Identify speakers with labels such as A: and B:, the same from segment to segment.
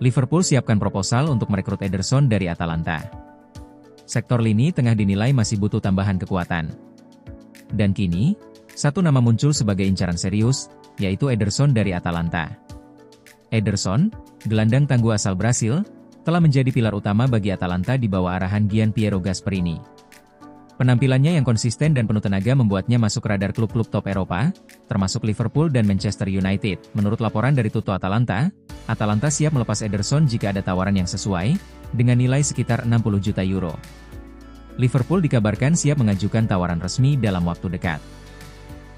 A: Liverpool siapkan proposal untuk merekrut Ederson dari Atalanta. Sektor lini tengah dinilai masih butuh tambahan kekuatan. Dan kini, satu nama muncul sebagai incaran serius, yaitu Ederson dari Atalanta. Ederson, gelandang tangguh asal Brasil, telah menjadi pilar utama bagi Atalanta di bawah arahan Gianpiero Gasperini. Penampilannya yang konsisten dan penuh tenaga membuatnya masuk radar klub-klub top Eropa, termasuk Liverpool dan Manchester United. Menurut laporan dari Tutto Atalanta, Atalanta siap melepas Ederson jika ada tawaran yang sesuai, dengan nilai sekitar 60 juta euro. Liverpool dikabarkan siap mengajukan tawaran resmi dalam waktu dekat.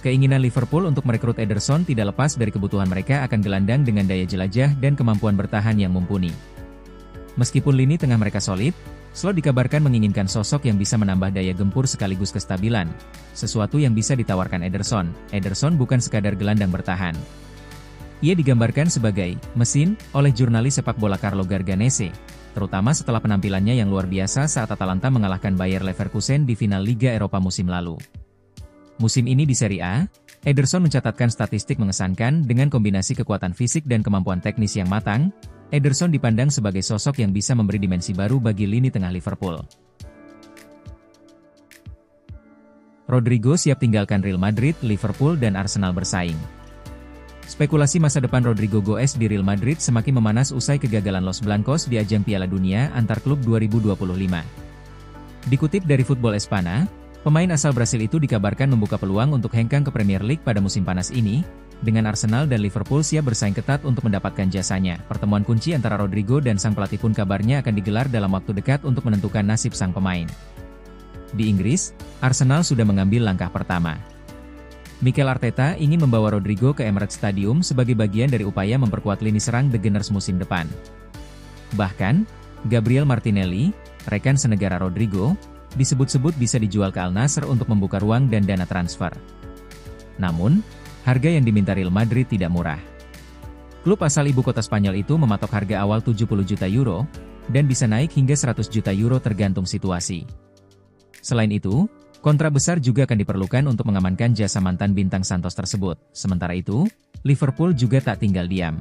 A: Keinginan Liverpool untuk merekrut Ederson tidak lepas dari kebutuhan mereka akan gelandang dengan daya jelajah dan kemampuan bertahan yang mumpuni. Meskipun lini tengah mereka solid, Slot dikabarkan menginginkan sosok yang bisa menambah daya gempur sekaligus kestabilan, sesuatu yang bisa ditawarkan Ederson. Ederson bukan sekadar gelandang bertahan. Ia digambarkan sebagai mesin oleh jurnalis sepak bola Carlo Garganese, terutama setelah penampilannya yang luar biasa saat Atalanta mengalahkan Bayer Leverkusen di final Liga Eropa musim lalu. Musim ini di Serie A, Ederson mencatatkan statistik mengesankan dengan kombinasi kekuatan fisik dan kemampuan teknis yang matang. Ederson dipandang sebagai sosok yang bisa memberi dimensi baru bagi lini tengah Liverpool. Rodrigo siap tinggalkan Real Madrid, Liverpool dan Arsenal bersaing. Spekulasi masa depan Rodrigo Goes di Real Madrid semakin memanas usai kegagalan Los Blancos di ajang Piala Dunia antar klub 2025. Dikutip dari Football Espana, pemain asal Brasil itu dikabarkan membuka peluang untuk hengkang ke Premier League pada musim panas ini, dengan Arsenal dan Liverpool siap bersaing ketat untuk mendapatkan jasanya. Pertemuan kunci antara Rodrigo dan sang pelatih pun kabarnya akan digelar dalam waktu dekat untuk menentukan nasib sang pemain. Di Inggris, Arsenal sudah mengambil langkah pertama. Mikel Arteta ingin membawa Rodrigo ke Emirates Stadium sebagai bagian dari upaya memperkuat lini serang The Gunners musim depan. Bahkan, Gabriel Martinelli, rekan senegara Rodrigo, disebut-sebut bisa dijual ke Al Nassr untuk membuka ruang dan dana transfer. Namun, harga yang diminta Real Madrid tidak murah. Klub asal ibu kota Spanyol itu mematok harga awal 70 juta euro, dan bisa naik hingga 100 juta euro tergantung situasi. Selain itu, kontrak besar juga akan diperlukan untuk mengamankan jasa mantan bintang Santos tersebut. Sementara itu, Liverpool juga tak tinggal diam.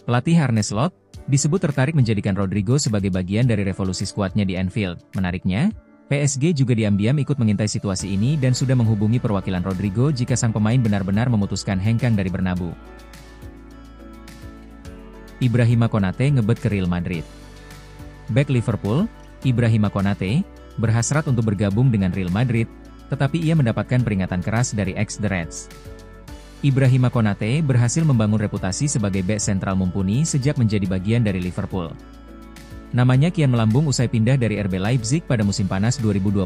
A: Pelatih Arne Slot disebut tertarik menjadikan Rodrigo sebagai bagian dari revolusi skuadnya di Anfield. Menariknya, PSG juga diam-diam ikut mengintai situasi ini dan sudah menghubungi perwakilan Rodrigo jika sang pemain benar-benar memutuskan hengkang dari Bernabeu. Ibrahima Konate ngebet ke Real Madrid. Bek Liverpool, Ibrahima Konate, berhasrat untuk bergabung dengan Real Madrid, tetapi ia mendapatkan peringatan keras dari ex-The Reds. Ibrahima Konate berhasil membangun reputasi sebagai bek sentral mumpuni sejak menjadi bagian dari Liverpool. Namanya kian melambung usai pindah dari RB Leipzig pada musim panas 2021.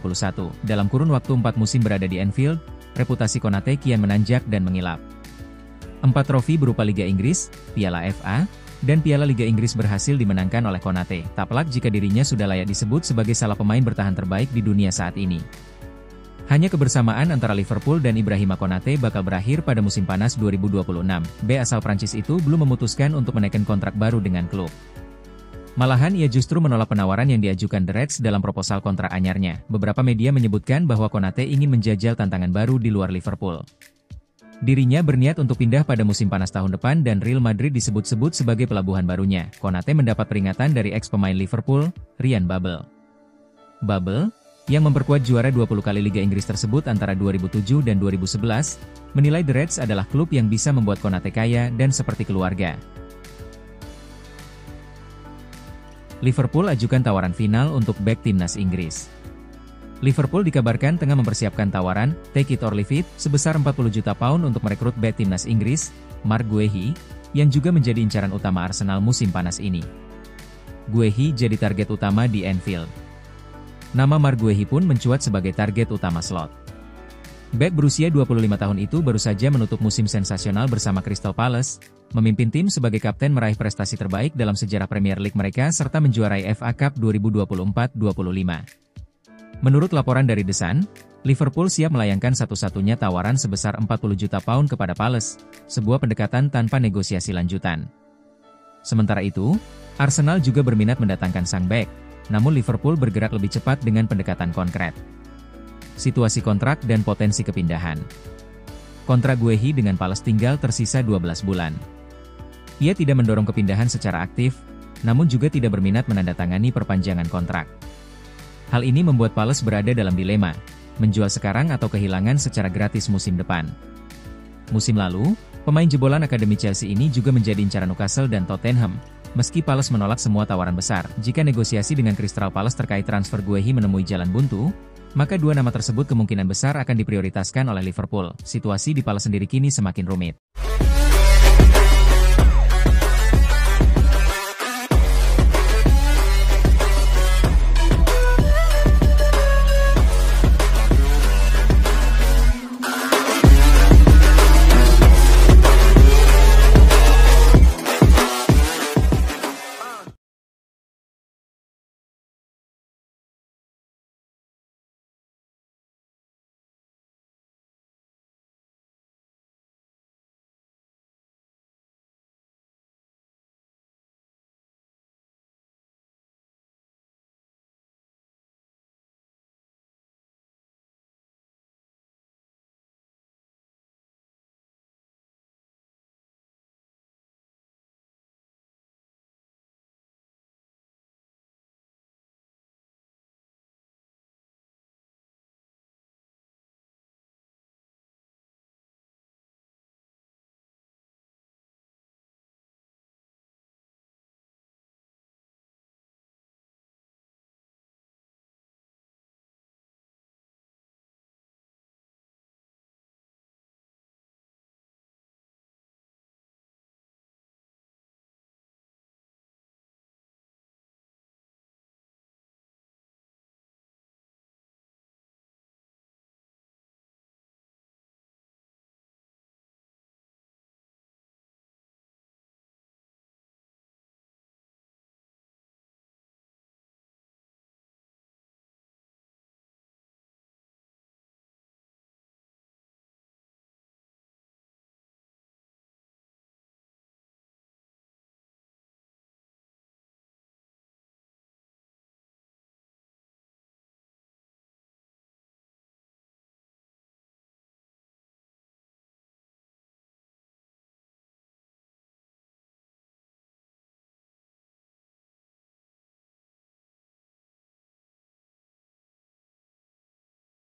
A: Dalam kurun waktu 4 musim berada di Anfield, reputasi Konate kian menanjak dan mengilap. 4 trofi berupa Liga Inggris, Piala FA, dan Piala Liga Inggris berhasil dimenangkan oleh Konate. Tak pelak jika dirinya sudah layak disebut sebagai salah pemain bertahan terbaik di dunia saat ini. Hanya kebersamaan antara Liverpool dan Ibrahima Konate bakal berakhir pada musim panas 2026. B asal Prancis itu belum memutuskan untuk menaikkan kontrak baru dengan klub. Malahan ia justru menolak penawaran yang diajukan The Reds dalam proposal kontrak anyarnya. Beberapa media menyebutkan bahwa Konate ingin menjajal tantangan baru di luar Liverpool. Dirinya berniat untuk pindah pada musim panas tahun depan dan Real Madrid disebut-sebut sebagai pelabuhan barunya. Konate mendapat peringatan dari ex-pemain Liverpool, Ryan Babel. Babel, yang memperkuat juara 20 kali Liga Inggris tersebut antara 2007 dan 2011, menilai The Reds adalah klub yang bisa membuat Konate kaya dan seperti keluarga. Liverpool ajukan tawaran final untuk bek timnas Inggris. Liverpool dikabarkan tengah mempersiapkan tawaran, take it or leave it, sebesar 40 juta pound untuk merekrut bek timnas Inggris, Marc Guehi, yang juga menjadi incaran utama Arsenal musim panas ini. Guehi jadi target utama di Anfield. Nama Marc Guehi pun mencuat sebagai target utama Slot. Bek berusia 25 tahun itu baru saja menutup musim sensasional bersama Crystal Palace, memimpin tim sebagai kapten meraih prestasi terbaik dalam sejarah Premier League mereka serta menjuarai FA Cup 2024-25. Menurut laporan dari The Sun, Liverpool siap melayangkan satu-satunya tawaran sebesar 40 juta pound kepada Palace, sebuah pendekatan tanpa negosiasi lanjutan. Sementara itu, Arsenal juga berminat mendatangkan sang bek, namun Liverpool bergerak lebih cepat dengan pendekatan konkret. Situasi kontrak dan potensi kepindahan. Kontrak Guehi dengan Palace tinggal tersisa 12 bulan. Ia tidak mendorong kepindahan secara aktif, namun juga tidak berminat menandatangani perpanjangan kontrak. Hal ini membuat Palace berada dalam dilema, menjual sekarang atau kehilangan secara gratis musim depan. Musim lalu, pemain jebolan Akademi Chelsea ini juga menjadi incaran Newcastle dan Tottenham, meski Palace menolak semua tawaran besar. Jika negosiasi dengan Crystal Palace terkait transfer Guehi menemui jalan buntu, maka dua nama tersebut kemungkinan besar akan diprioritaskan oleh Liverpool. Situasi di Palace sendiri kini semakin rumit.